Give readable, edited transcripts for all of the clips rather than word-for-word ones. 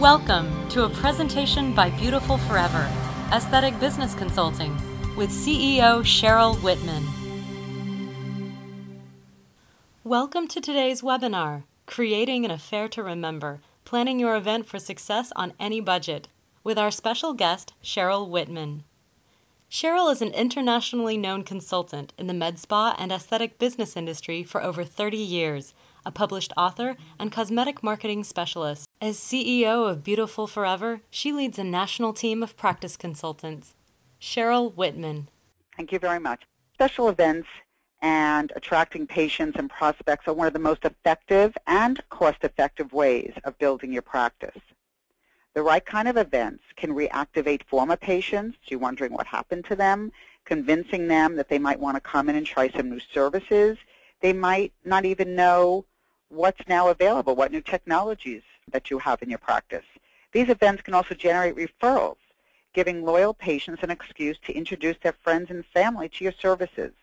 Welcome to a presentation by Beautiful Forever, Aesthetic Business Consulting, with CEO Cheryl Whitman. Welcome to today's webinar, Creating an Affair to Remember, Planning Your Event for Success on Any Budget, with our special guest, Cheryl Whitman. Cheryl is an internationally known consultant in the med spa and aesthetic business industry for over 30 years, a published author and cosmetic marketing specialist. As CEO of Beautiful Forever, she leads a national team of practice consultants. Cheryl Whitman. Thank you very much. Special events and attracting patients and prospects are one of the most effective and cost-effective ways of building your practice. The right kind of events can reactivate former patients, you're wondering what happened to them, convincing them that they might want to come in and try some new services. They might not even know what's now available, what new technologies that you have in your practice. These events can also generate referrals, giving loyal patients an excuse to introduce their friends and family to your services.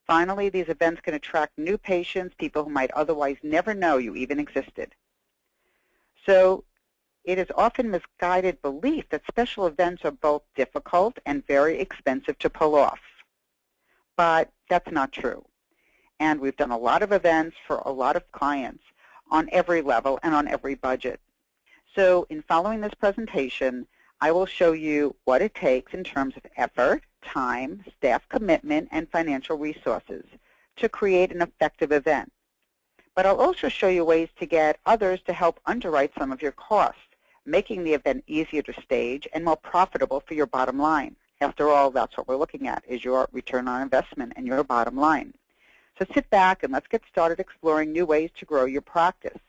Finally, these events can attract new patients, people who might otherwise never know you even existed. So it is often misguided belief that special events are both difficult and very expensive to pull off. But that's not true. And we've done a lot of events for a lot of clients on every level and on every budget. So in following this presentation, I will show you what it takes in terms of effort, time, staff commitment, and financial resources to create an effective event. But I'll also show you ways to get others to help underwrite some of your costs, making the event easier to stage and more profitable for your bottom line. After all, that's what we're looking at, is your return on investment and your bottom line. So sit back and let's get started exploring new ways to grow your practice.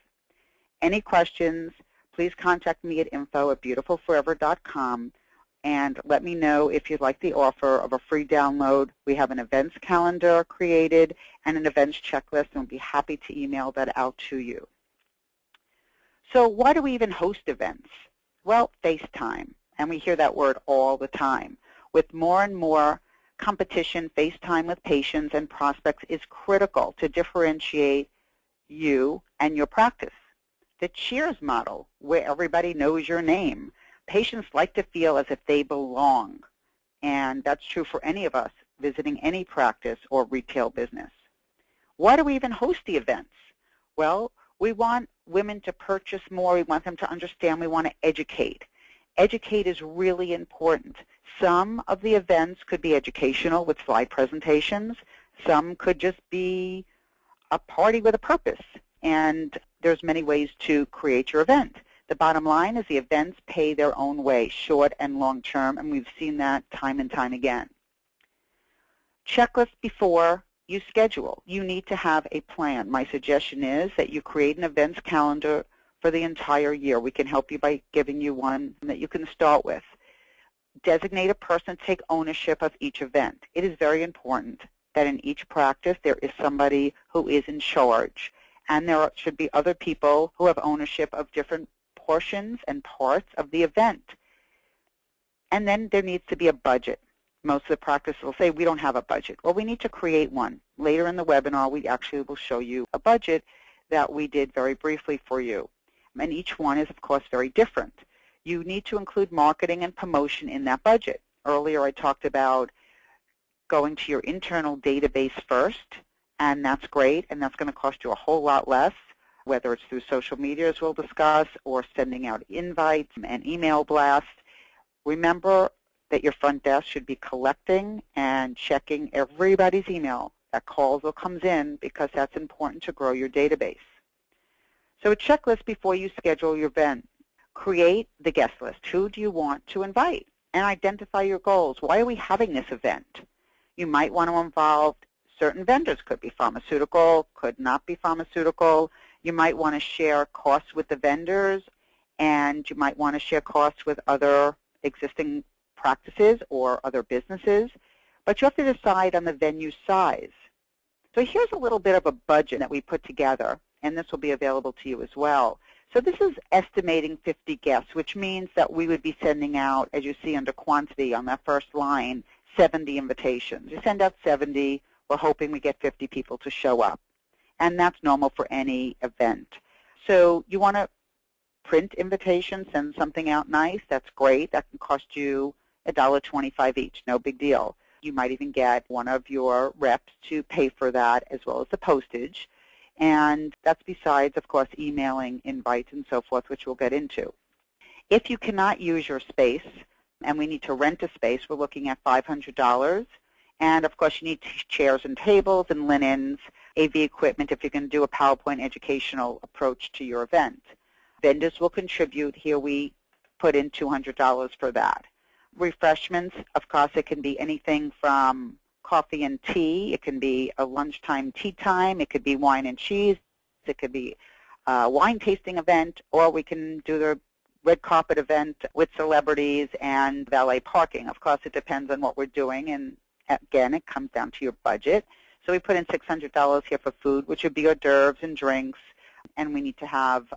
Any questions, please contact me at info@beautifulforever.com and let me know if you'd like the offer of a free download. We have an events calendar created and an events checklist, and we'll be happy to email that out to you. So why do we even host events? Well, FaceTime, and we hear that word all the time. With more and more competition, FaceTime with patients and prospects is critical to differentiate you and your practice. The Cheers model, where everybody knows your name. Patients like to feel as if they belong, and that's true for any of us visiting any practice or retail business. Why do we even host the events? Well, we want women to purchase more. We want them to understand. We want to educate. Educate is really important. Some of the events could be educational with slide presentations. Some could just be a party with a purpose. And there's many ways to create your event. The bottom line is the events pay their own way, short and long term, and we've seen that time and time again. Checklist before you schedule. You need to have a plan. My suggestion is that you create an events calendar for the entire year. We can help you by giving you one that you can start with. Designate a person to take ownership of each event. It is very important that in each practice there is somebody who is in charge, and there should be other people who have ownership of different portions and parts of the event. And then there needs to be a budget. Most of the practices will say, we don't have a budget. Well, we need to create one. Later in the webinar, we actually will show you a budget that we did very briefly for you. And each one is, of course, very different. You need to include marketing and promotion in that budget. Earlier, I talked about going to your internal database first, and that's great, and that's going to cost you a whole lot less, whether it's through social media, as we'll discuss, or sending out invites and email blasts. Remember that your front desk should be collecting and checking everybody's email that calls or comes in, because that's important to grow your database. So a checklist before you schedule your event. Create the guest list. Who do you want to invite? And identify your goals. Why are we having this event? You might want to involve certain vendors. Could be pharmaceutical, could not be pharmaceutical. You might want to share costs with the vendors, and you might want to share costs with other existing practices or other businesses. But you have to decide on the venue size. So here's a little bit of a budget that we put together, and this will be available to you as well. So this is estimating 50 guests, which means that we would be sending out, as you see under quantity on that first line, 70 invitations. You send out 70, we're hoping we get 50 people to show up. And that's normal for any event. So you want to print invitation, send something out nice, that's great. That can cost you $1.25 each, no big deal. You might even get one of your reps to pay for that as well as the postage. And that's besides, of course, emailing invites and so forth, which we'll get into. If you cannot use your space, and we need to rent a space, we're looking at $500. And, of course, you need chairs and tables and linens, AV equipment if you're going to do a PowerPoint educational approach to your event. Vendors will contribute. Here we put in $200 for that. Refreshments, of course, it can be anything from coffee and tea. It can be a lunchtime tea time. It could be wine and cheese. It could be a wine tasting event, or we can do the red carpet event with celebrities and valet parking. Of course, it depends on what we're doing, and again, it comes down to your budget. So we put in $600 here for food, which would be hors d'oeuvres and drinks, and we need to have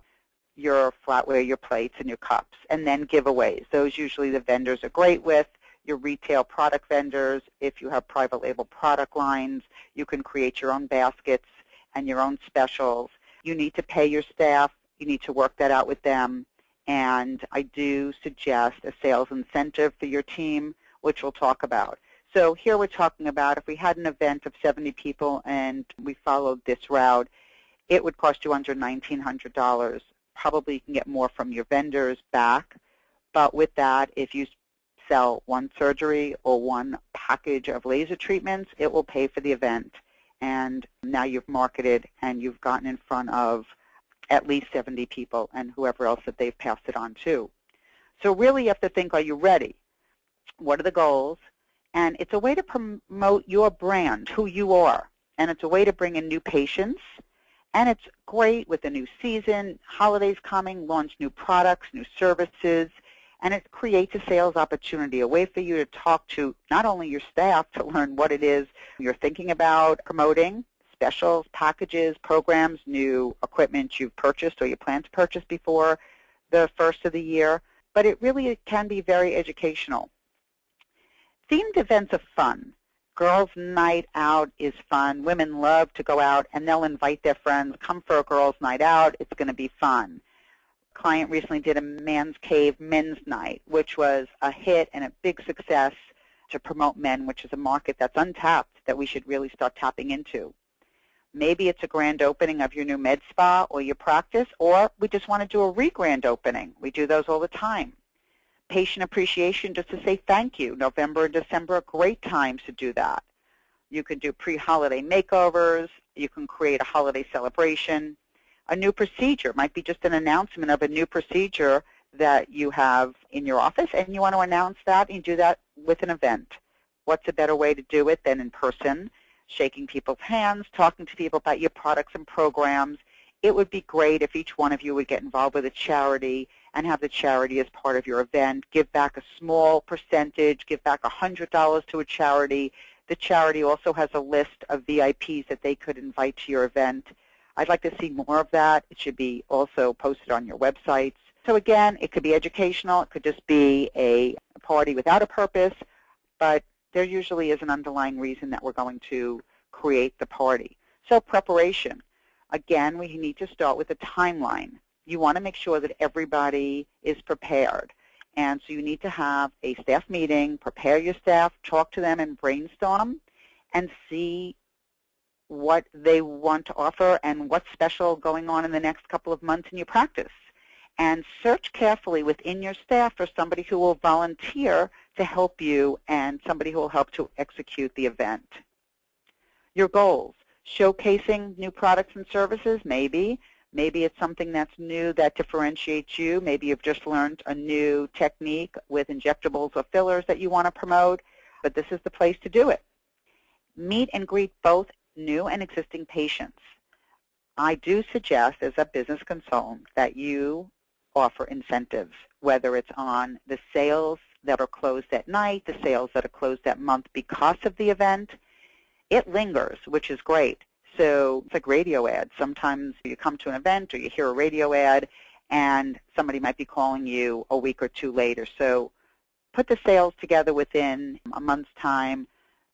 your flatware, your plates, and your cups, and then giveaways. Those usually the vendors are great with. Your retail product vendors, if you have private label product lines, you can create your own baskets and your own specials. You need to pay your staff. You need to work that out with them. And I do suggest a sales incentive for your team, which we'll talk about. So here we're talking about if we had an event of 70 people and we followed this route, it would cost you under $1,900. Probably you can get more from your vendors back. But with that, if you sell one surgery or one package of laser treatments, it will pay for the event. And now you've marketed and you've gotten in front of at least 70 people and whoever else that they've passed it on to. So really you have to think, are you ready? What are the goals? And it's a way to promote your brand, who you are. And it's a way to bring in new patients. And it's great with the new season, holidays coming, launch new products, new services. And it creates a sales opportunity, a way for you to talk to not only your staff to learn what it is you're thinking about promoting, specials, packages, programs, new equipment you've purchased or you plan to purchase before the first of the year, but it really can be very educational. Themed events are fun. Girls' night out is fun. Women love to go out, and they'll invite their friends, come for a girls' night out. It's going to be fun. A client recently did a Man's Cave men's night, which was a hit and a big success to promote men, which is a market that's untapped that we should really start tapping into. Maybe it's a grand opening of your new med spa or your practice, or we just want to do a re-grand opening. We do those all the time. Patient appreciation, just to say thank you. November and December are great times to do that. You can do pre-holiday makeovers. You can create a holiday celebration. A new procedure might be just an announcement of a new procedure that you have in your office, and you want to announce that and do that with an event. What's a better way to do it than in person? Shaking people's hands, talking to people about your products and programs. It would be great if each one of you would get involved with a charity and have the charity as part of your event. Give back a small percentage. Give back $100 to a charity. The charity also has a list of VIPs that they could invite to your event. I'd like to see more of that. It should be also posted on your websites. So again, it could be educational. It could just be a party without a purpose, but there usually is an underlying reason that we're going to create the party. So preparation. Again, we need to start with a timeline. You want to make sure that everybody is prepared. And so you need to have a staff meeting, prepare your staff, talk to them and brainstorm, and see what they want to offer and what's special going on in the next couple of months in your practice. And search carefully within your staff for somebody who will volunteer to help you and somebody who will help to execute the event. Your goals, showcasing new products and services, maybe. Maybe it's something that's new that differentiates you. Maybe you've just learned a new technique with injectables or fillers that you want to promote, but this is the place to do it. Meet and greet both new and existing patients. I do suggest as a business consultant that you offer incentives, whether it's on the sales that are closed at night, the sales that are closed that month because of the event. It lingers, which is great. So it's like radio ads. Sometimes you come to an event or you hear a radio ad and somebody might be calling you a week or two later. So put the sales together within a month's time,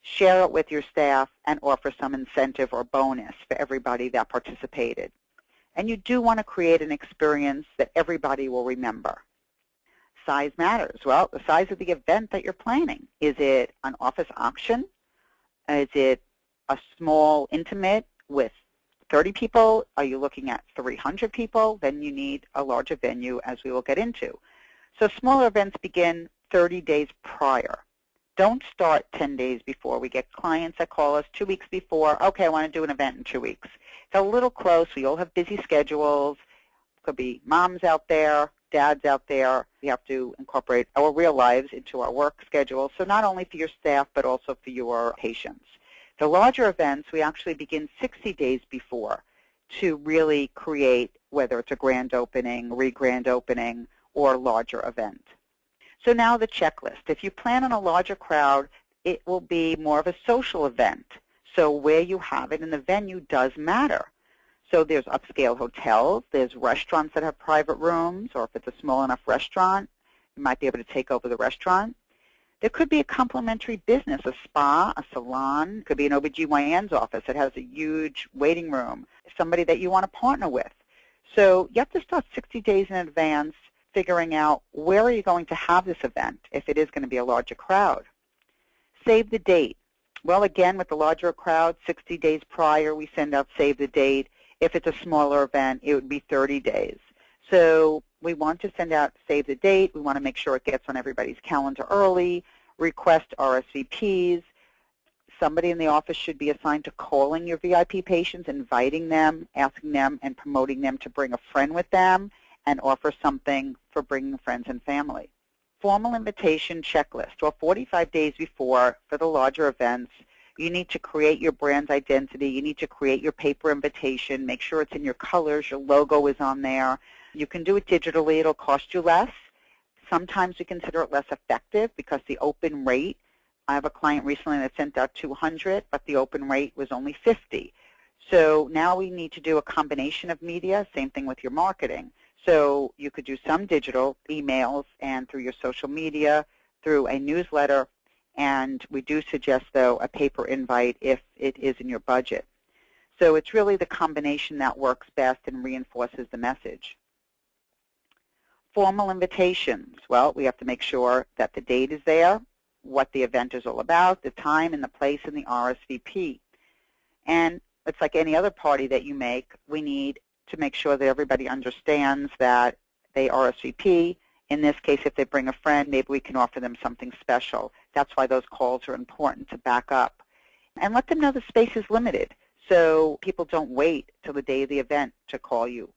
share it with your staff, and offer some incentive or bonus for everybody that participated. And you do want to create an experience that everybody will remember. Size matters. Well, the size of the event that you're planning. Is it an office auction? Is it a small, intimate with 30 people? Are you looking at 300 people? Then you need a larger venue, as we will get into. So smaller events begin 30 days prior. Don't start 10 days before. We get clients that call us 2 weeks before. Okay, I want to do an event in 2 weeks. It's a little close. We all have busy schedules. Could be moms out there, dads out there. We have to incorporate our real lives into our work schedule. So not only for your staff, but also for your patients. The larger events, we actually begin 60 days before to really create, whether it's a grand opening, re-grand opening, or larger event. So now the checklist. If you plan on a larger crowd, it will be more of a social event. So where you have it and the venue does matter. So there's upscale hotels, there's restaurants that have private rooms, or if it's a small enough restaurant, you might be able to take over the restaurant. There could be a complementary business, a spa, a salon. It could be an OBGYN's office that has a huge waiting room, somebody that you want to partner with. So you have to start 60 days in advance figuring out where are you going to have this event if it is going to be a larger crowd. Save the date. Well, again, with the larger crowd, 60 days prior, we send out save the date. If it's a smaller event, it would be 30 days. So we want to send out save the date. We want to make sure it gets on everybody's calendar early, request RSVPs. Somebody in the office should be assigned to calling your VIP patients, inviting them, asking them, and promoting them to bring a friend with them and offer something for bringing friends and family. Formal invitation checklist. Well, 45 days before, for the larger events, you need to create your brand's identity. You need to create your paper invitation. Make sure it's in your colors. Your logo is on there. You can do it digitally. It'll cost you less. Sometimes we consider it less effective because the open rate, I have a client recently that sent out 200, but the open rate was only 50. So now we need to do a combination of media, same thing with your marketing. So you could do some digital, emails, and through your social media, through a newsletter, and we do suggest, though, a paper invite if it is in your budget. So it's really the combination that works best and reinforces the message. Formal invitations. Well, we have to make sure that the date is there, what the event is all about, the time and the place, and the RSVP. And it's like any other party that you make, we need to make sure that everybody understands that they RSVP. In this case, if they bring a friend, maybe we can offer them something special. That's why those calls are important to back up. And let them know the space is limited so people don't wait till the day of the event to call you.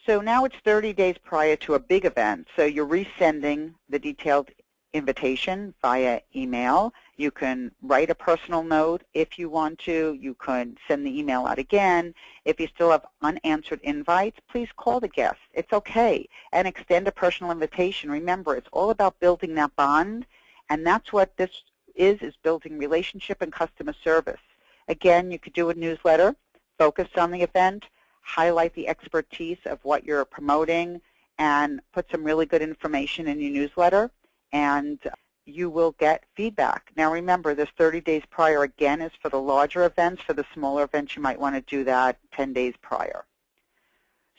So now it's 30 days prior to a big event, so you're resending the detailed invitation via email. You can write a personal note if you want to. You could send the email out again. If you still have unanswered invites, please call the guest. It's okay. And extend a personal invitation. Remember, it's all about building that bond, and that's what this is building relationship and customer service. Again, you could do a newsletter focused on the event, highlight the expertise of what you're promoting, and put some really good information in your newsletter, and you will get feedback. Now remember, this 30 days prior, again, is for the larger events. For the smaller events, you might want to do that 10 days prior.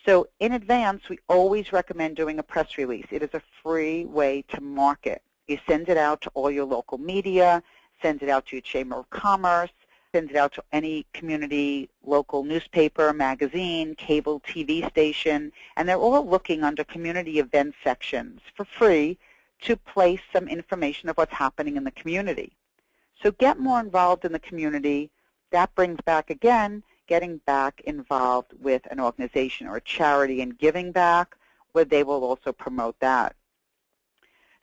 So in advance, we always recommend doing a press release. It is a free way to market. You send it out to all your local media, send it out to your Chamber of Commerce, send it out to any community, local newspaper, magazine, cable TV station, and they're all looking under community event sections for free to place some information of what's happening in the community. So get more involved in the community. That brings back, again, getting back involved with an organization or a charity and giving back, where they will also promote that.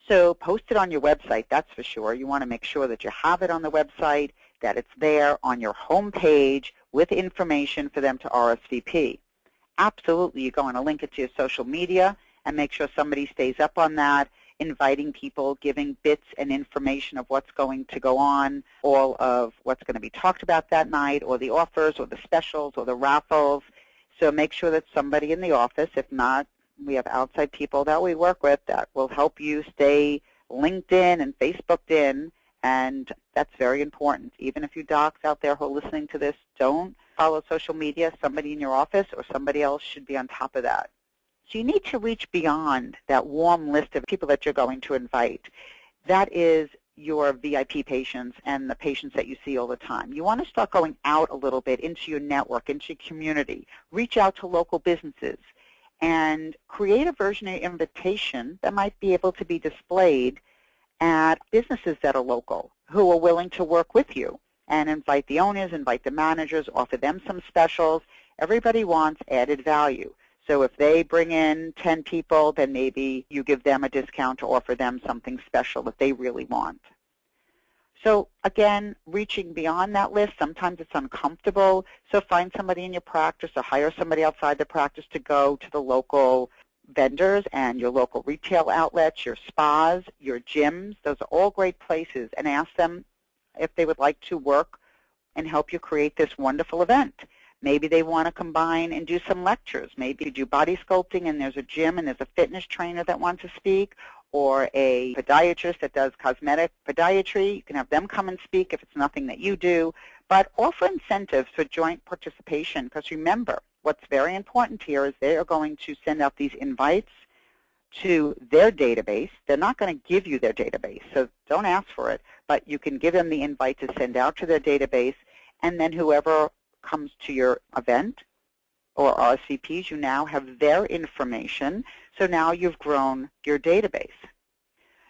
So post it on your website, that's for sure. You want to make sure that you have it on the website, that it's there on your home page with information for them to RSVP. Absolutely, you're going to link it to your social media and make sure somebody stays up on that, inviting people, giving bits and information of what's going to go on, all of what's going to be talked about that night, or the offers, or the specials, or the raffles. So make sure that somebody in the office, if not, we have outside people that we work with that will help you stay linked in and Facebooked in And that's very important. Even if you docs out there who are listening to this don't follow social media, somebody in your office or somebody else should be on top of that. So you need to reach beyond that warm list of people that you're going to invite. That is your VIP patients and the patients that you see all the time. You want to start going out a little bit into your network, into your community. Reach out to local businesses and create a version of your invitation that might be able to be displayed at businesses that are local who are willing to work with you, and invite the owners, invite the managers, offer them some specials. Everybody wants added value. So if they bring in 10 people, then maybe you give them a discount to offer them something special that they really want. So again, reaching beyond that list, sometimes it's uncomfortable, so find somebody in your practice or hire somebody outside the practice to go to the local vendors and your local retail outlets, your spas, your gyms. Those are all great places, and ask them if they would like to work and help you create this wonderful event. Maybe they want to combine and do some lectures. Maybe you do body sculpting and there's a gym and there's a fitness trainer that wants to speak, or a podiatrist that does cosmetic podiatry. You can have them come and speak if it's nothing that you do. But offer incentives for joint participation, because remember, what's very important here is they are going to send out these invites to their database. They're not going to give you their database, so don't ask for it, but you can give them the invite to send out to their database, and then whoever comes to your event or RSVPs, you now have their information, so now you've grown your database.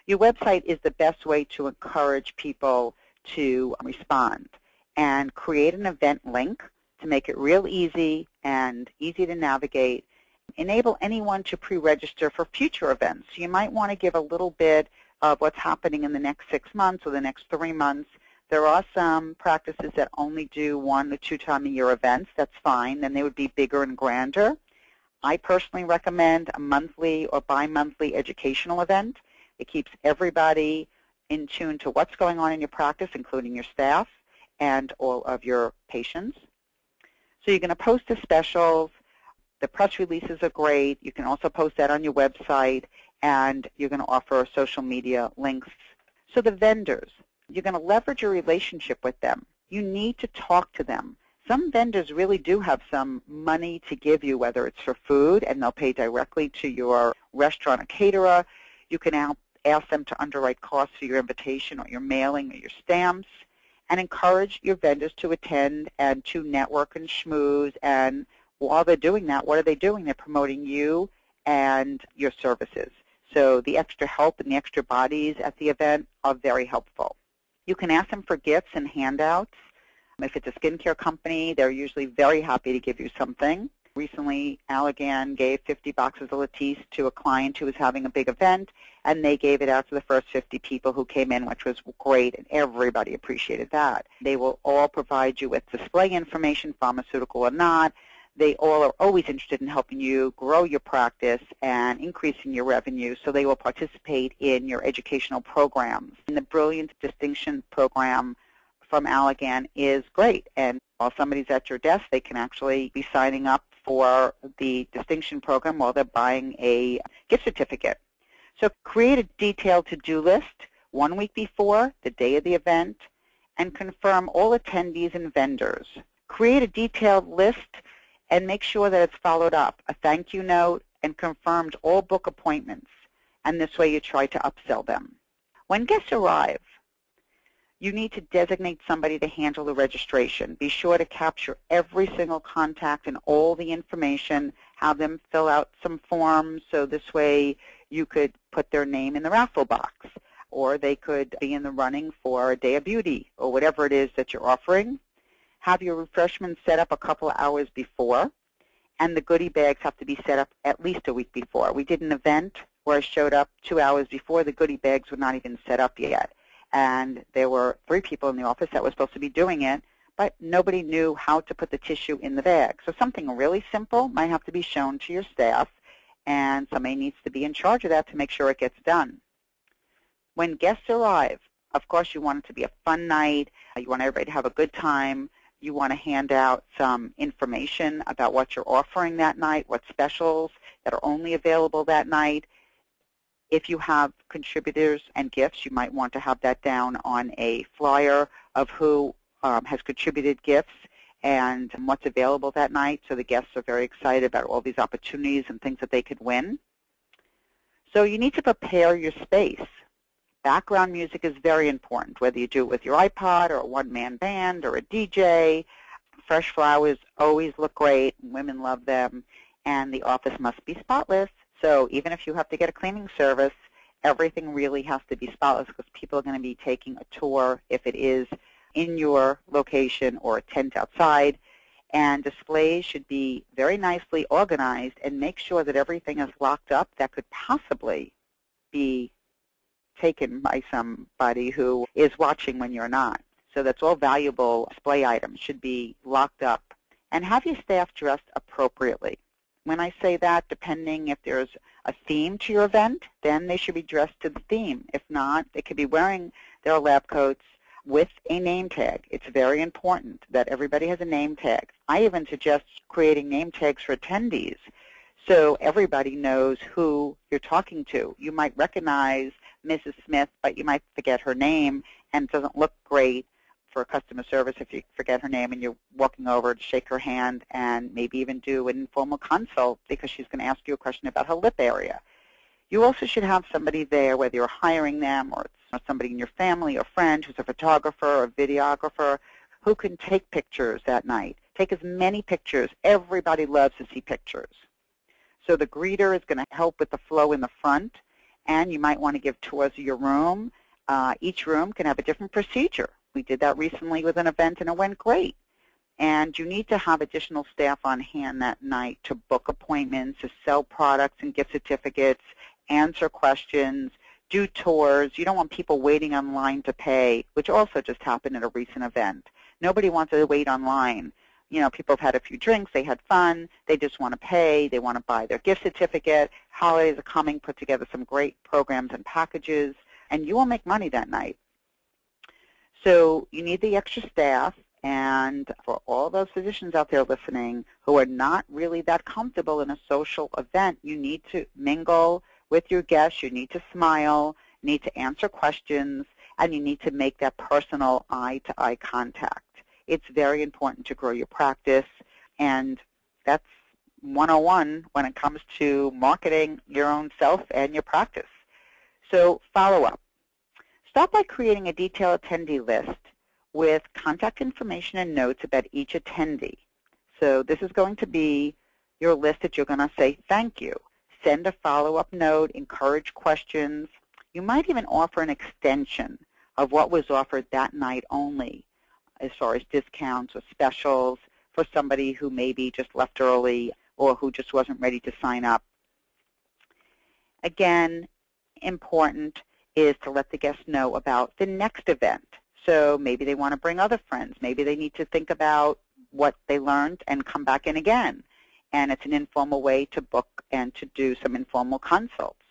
Your website is the best way to encourage people to respond, and create an event link to make it real easy and easy to navigate. Enable anyone to pre-register for future events. So you might want to give a little bit of what's happening in the next 6 months or the next 3 months. There are some practices that only do 1 or 2 time a year events. That's fine. Then they would be bigger and grander. I personally recommend a monthly or bi-monthly educational event. It keeps everybody in tune to what's going on in your practice, including your staff and all of your patients. So you're going to post the specials. The press releases are great. You can also post that on your website, and you're going to offer social media links. So the vendors, you're going to leverage your relationship with them. You need to talk to them. Some vendors really do have some money to give you, whether it's for food, and they'll pay directly to your restaurant or caterer. You can ask them to underwrite costs for your invitation or your mailing or your stamps, and encourage your vendors to attend and to network and schmooze. And while they're doing that, what are they doing? They're promoting you and your services. So the extra help and the extra bodies at the event are very helpful. You can ask them for gifts and handouts. If it's a skincare company, they're usually very happy to give you something. Recently, Allergan gave 50 boxes of Latisse to a client who was having a big event, and they gave it out to the first 50 people who came in, which was great, and everybody appreciated that. They will all provide you with display information, pharmaceutical or not. They all are always interested in helping you grow your practice and increasing your revenue, so they will participate in your educational programs. And the Brilliant Distinction Program from Allergan is great, and while somebody's at your desk, they can actually be signing up for the Distinction Program while they're buying a gift certificate. So create a detailed to-do list 1 week before the day of the event, and confirm all attendees and vendors. Create a detailed list and make sure that it's followed up, a thank you note, and confirmed all book appointments. And this way you try to upsell them. When guests arrive, you need to designate somebody to handle the registration. Be sure to capture every single contact and all the information, have them fill out some forms, so this way you could put their name in the raffle box, or they could be in the running for a day of beauty, or whatever it is that you're offering. Have your refreshments set up a couple of hours before, and the goodie bags have to be set up at least a week before. We did an event where I showed up 2 hours before. The goodie bags were not even set up yet. And there were 3 people in the office that were supposed to be doing it, but nobody knew how to put the tissue in the bag. So something really simple might have to be shown to your staff, and somebody needs to be in charge of that to make sure it gets done. When guests arrive, of course you want it to be a fun night. You want everybody to have a good time. You want to hand out some information about what you're offering that night, what specials that are only available that night. If you have contributors and gifts, you might want to have that down on a flyer of who has contributed gifts and what's available that night, so the guests are very excited about all these opportunities and things that they could win. So you need to prepare your space. Background music is very important, whether you do it with your iPod or a one-man band or a DJ. Fresh flowers always look great. Women love them. And the office must be spotless. So even if you have to get a cleaning service, everything really has to be spotless because people are going to be taking a tour if it is in your location or a tent outside. And displays should be very nicely organized and make sure that everything is locked up that could possibly be taken by somebody who is watching when you're not. So that's all valuable display items should be locked up. And have your staff dressed appropriately. When I say that, depending if there's a theme to your event, then they should be dressed to the theme. If not, they could be wearing their lab coats with a name tag. It's very important that everybody has a name tag. I even suggest creating name tags for attendees so everybody knows who you're talking to. You might recognize Mrs. Smith, but you might forget her name, and it doesn't look great for customer service if you forget her name and you're walking over to shake her hand and maybe even do an informal consult because she's going to ask you a question about her lip area. You also should have somebody there, whether you're hiring them or it's somebody in your family or friend who's a photographer or videographer, who can take pictures that night. Take as many pictures. Everybody loves to see pictures. So the greeter is going to help with the flow in the front, and you might want to give tours of your room. Each room can have a different procedure. We did that recently with an event, and it went great. And you need to have additional staff on hand that night to book appointments, to sell products and gift certificates, answer questions, do tours. You don't want people waiting online to pay, which also just happened at a recent event. Nobody wants to wait online. You know, people have had a few drinks, they had fun, they just want to pay, they want to buy their gift certificate. Holidays are coming, put together some great programs and packages, and you will make money that night. So you need the extra staff, and for all those physicians out there listening who are not really that comfortable in a social event, you need to mingle with your guests, you need to smile, you need to answer questions, and you need to make that personal eye-to-eye contact. It's very important to grow your practice, and that's 101 when it comes to marketing your own self and your practice. So follow-up. Start by creating a detailed attendee list with contact information and notes about each attendee. So this is going to be your list that you're going to say thank you. Send a follow-up note, encourage questions. You might even offer an extension of what was offered that night only, as far as discounts or specials for somebody who maybe just left early or who just wasn't ready to sign up. Again, important is to let the guests know about the next event. So maybe they want to bring other friends. Maybe they need to think about what they learned and come back in again. And it's an informal way to book and to do some informal consults.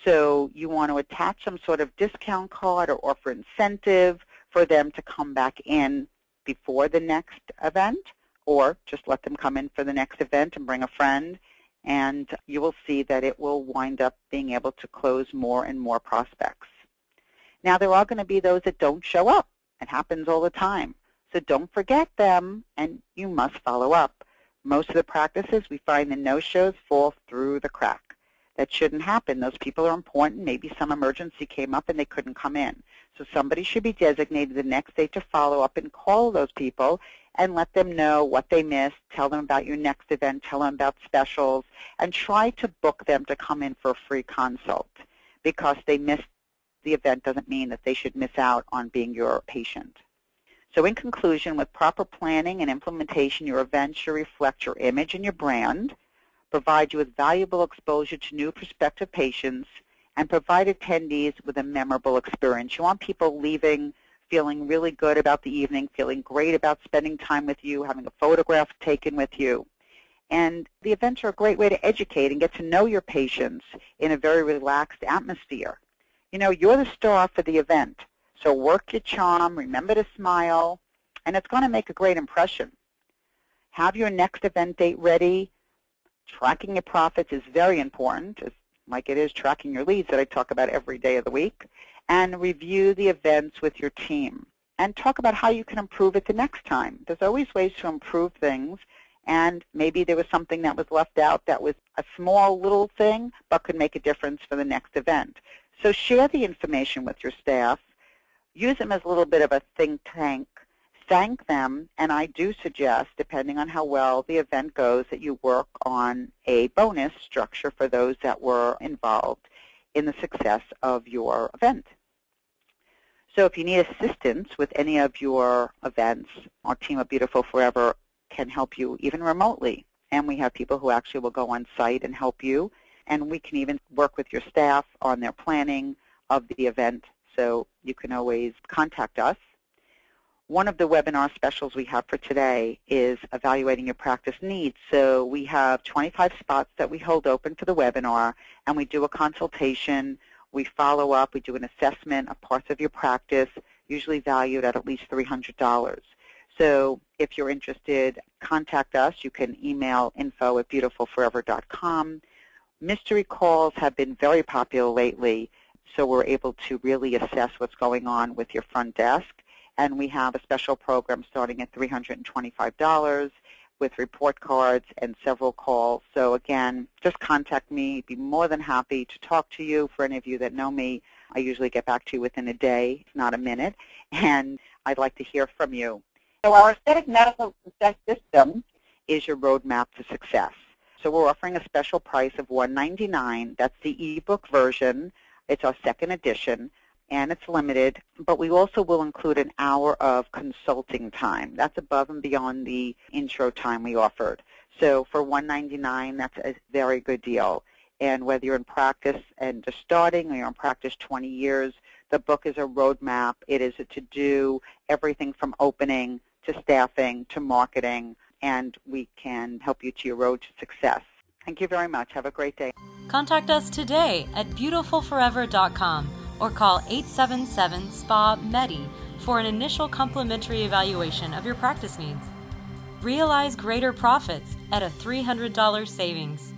So you want to attach some sort of discount card or offer incentive for them to come back in before the next event, or just let them come in for the next event and bring a friend, and you will see that it will wind up being able to close more and more prospects. Now, there are going to be those that don't show up. It happens all the time. So don't forget them, and you must follow up. Most of the practices, we find the no-shows fall through the crack. That shouldn't happen. Those people are important. Maybe some emergency came up and they couldn't come in. So somebody should be designated the next day to follow up and call those people and let them know what they missed, tell them about your next event, tell them about specials, and try to book them to come in for a free consult. Because they missed the event doesn't mean that they should miss out on being your patient. So in conclusion, with proper planning and implementation, your event should reflect your image and your brand, provide you with valuable exposure to new prospective patients, and provide attendees with a memorable experience. You want people leaving feeling really good about the evening, feeling great about spending time with you, having a photograph taken with you. And the events are a great way to educate and get to know your patients in a very relaxed atmosphere. You know, you're the star for the event, so work your charm, remember to smile, and it's going to make a great impression. Have your next event date ready. Tracking your profits is very important. like it is tracking your leads that I talk about every day of the week, and review the events with your team and talk about how you can improve it the next time. There's always ways to improve things, and maybe there was something that was left out that was a small little thing but could make a difference for the next event. So share the information with your staff. Use them as a little bit of a think tank. Thank them, and I do suggest, depending on how well the event goes, that you work on a bonus structure for those that were involved in the success of your event. So if you need assistance with any of your events, our team at Beautiful Forever can help you even remotely. And we have people who actually will go on site and help you. And we can even work with your staff on their planning of the event. So you can always contact us. One of the webinar specials we have for today is evaluating your practice needs. So we have 25 spots that we hold open for the webinar, and we do a consultation. We follow up. We do an assessment of parts of your practice, usually valued at least $300. So if you're interested, contact us. You can email info@beautifulforever.com. Mystery calls have been very popular lately, so we're able to really assess what's going on with your front desk. And we have a special program starting at $325 with report cards and several calls. So again, just contact me. I'd be more than happy to talk to you. For any of you that know me, I usually get back to you within a day, if not a minute, and I'd like to hear from you. So our aesthetic medical success system is your roadmap to success. So we're offering a special price of $199. That's the ebook version. It's our second edition, and it's limited, but we also will include an hour of consulting time. That's above and beyond the intro time we offered. So for $199, that's a very good deal. And whether you're in practice and just starting or you're in practice 20 years, the book is a roadmap. It is to do everything from opening to staffing to marketing, and we can help you to your road to success. Thank you very much. Have a great day. Contact us today at beautifulforever.com or call 877-SPA-MEDI for an initial complimentary evaluation of your practice needs. Realize greater profits at a $300 savings.